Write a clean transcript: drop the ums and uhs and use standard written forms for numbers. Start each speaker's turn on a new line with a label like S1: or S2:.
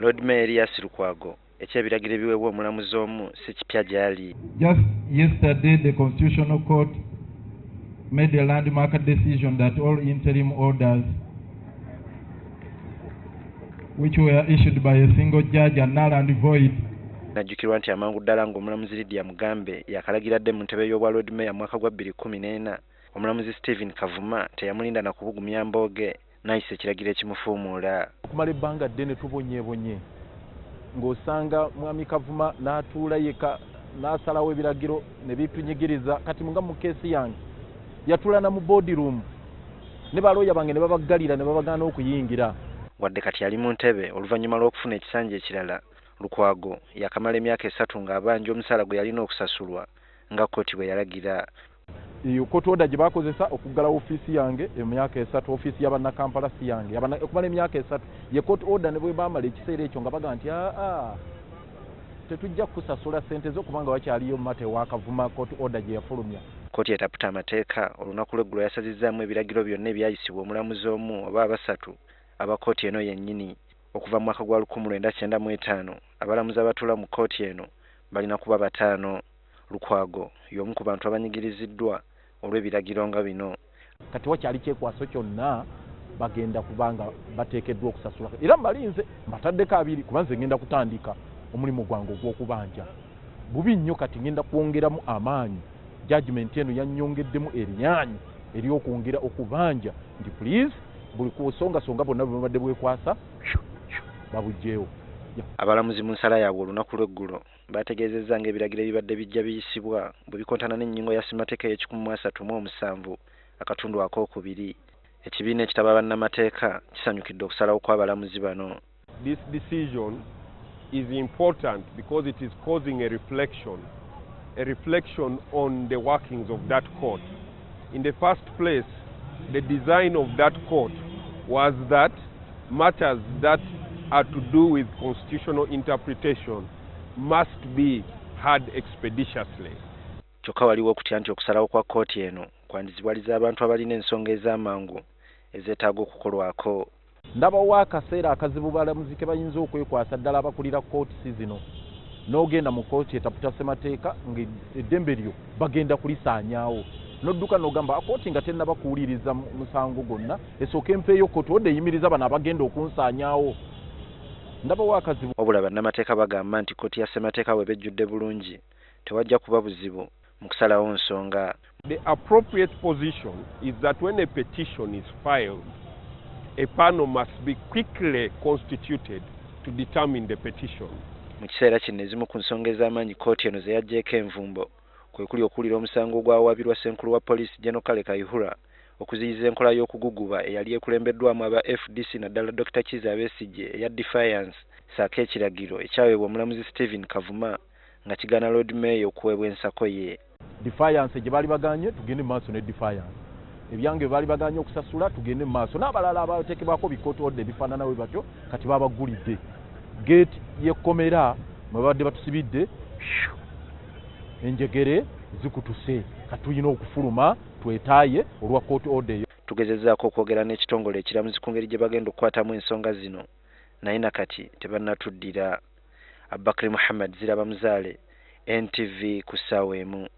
S1: Lord Mayor Elias Lukwago ekyebiragiro ebiweebwa omulamuzi omu si kipya gyali.
S2: Just yesterday the Constitutional Court made a landmark decision that all interim orders which were issued by a single judge are null and void.
S1: Najjukirwa nti amangu ddala ng'omulamuzi Lydia Mugambe yakalagiradde mu ntebe y'obwa Lord Mayor mwaka gwa 2014 omulamuzi Stephen Kavuma teyamulinda na kubugumya mbooge n'ayisa ekiragiro ekimufuumuula.
S3: Okumala ebbanga ddene tubonyeebonye ng'osanga mwami Kavuma n'atuula yeka n'asalawo ebiragiro ne bitunyigiriza kati nga mu keesi yange yatuula na mu boardroom ne balooya bange ne babaggalira ne babagaana okuyingira.
S1: Wadde kati yali mu ntebe oluvannyuma lw'okufuna ekisanja ekirala Lukwago yakamala emyaka 3 ng'abanja omusaala gwe yalina okusasulwa nga kkooti bwe yalagira.
S3: Iyo court order gye bakozesa okuggala ofiisi yange emyaka 3 ofiisi y'abannakampala si yange okumala emyaka 3 ye court order ne bwe baamala ekiseera ekyo nga baga nti tetujja kusasula ssente zo kubanga wakyaliyo mate wa Kavuma court order gye yafulumya.
S1: Kkooti etaputa amateeka olunaku lw'eggulo yasazizzaamu ebiragiro byonna ebyayisibwa omulamuzi omu oba abasatu aba kkooti eno yennyini. Okuva mu mwaka gwa 1995 abalamuzi abatuula mu kkooti eno balina kuba 5. Lukwago y'omu ku bantu abanyigiriziddwa olw'ebiragiro nga bino.
S3: Kati wakyali kyekwaso kyonna bagenda kubanga bateekeddwa okusasula era mbalinze mbataddeko 2 kuba nze ngenda kutandika omulimu gwange ogw'okubanja. Bubi nnyo kati ngenda kwongeramu amaanyi. Judgment eno yannyongeddemu erinyanyi ery'okwongera okubanja nti please buli kusonga bonna bwe bwekwasa babujjeewo.
S1: Abalamuzi mu nsala yaabwe olunaku lw'eggulo bategeezezza ng'ebiragiro ebibadde bijja biyisibwa bwe bikontana n'ennyingo ya ssemateeka ey'ekikumi akatundu akookubiri. Ekibiina ekitaba bannamateeka kisanyukidde okusalawo kw'abalamuzi bano.
S4: This decision is important because it is causing a reflection on the workings of that court. In the first place, the design of that court was that matters that are to do with constitutional interpretation must be heard expeditiously.
S1: Kyokka waliwo okutya nti okusalawo kwa kkooti eno kwandizibwaliza abantu abalina ensonga ez'amangu ezeetaaga okukolwako.
S3: Ndabawo akaseera akazibu balamuzi ke bayinza okwekwasa ddala abakulira kkooti zino n'ogenda mu kkooti etaputa ssemateeka ng'eddembe lyo bagenda kulisaanyaawo n'odduka n'ogamba kkooti nga tennaba kuwuliriza musango gwonna esooka empeeyo kkooti odde eyimiriza bano abagenda okunsaanyaawo. Ndabawo akazibu.
S1: Wabula bannamateeka bagamba nti kkooti ya ssemateeka bwe bejjudde bulungi tewajja kuba buzibu mu kusalawo nsonga.
S4: The appropriate position is that when a petition is filed, a panel must be quickly constituted to determine the petition.
S1: Mu kiseera kino ezimu ku nsonga ez'amaanyi kkooti eno ze yaggyeeko envumbo kwe kuli okuwulira omusango ogwawabirwa ssenkulu wa poliisi General Kale Kayihura okuziyiza enkola y'okuguguba eyali ekulembeddwamu aba FDC naddala Dr. Kizza Besigye eya Defiance saako ekiragiro ekyaweebwa omulamuzi Stephen Kavuma nga kigaana Lord Mayor okuweebwa ensako ye.
S3: Defiance gye baali baganye tugende mu maaso ne Defiance. Ebyange baali baganye okusasula tugende mu maaso n'abalala abateekebwako bi-court order ebifaanana bwe batyo kati babagulidde. Gate y'ekkomera mwe babadde batusibidde enjegere zikutuse katuyina okufuluma twetaaye olwa court order eyo.
S1: Tugezezzaako okwogera n'ekitongole ekiramuzi ku ngeri gye bagenda okukwatamu ensonga zino naye nakati tebannatuddira. Abakari Muhammad Ziraba Muzaale, NTV ku ssaawa emu.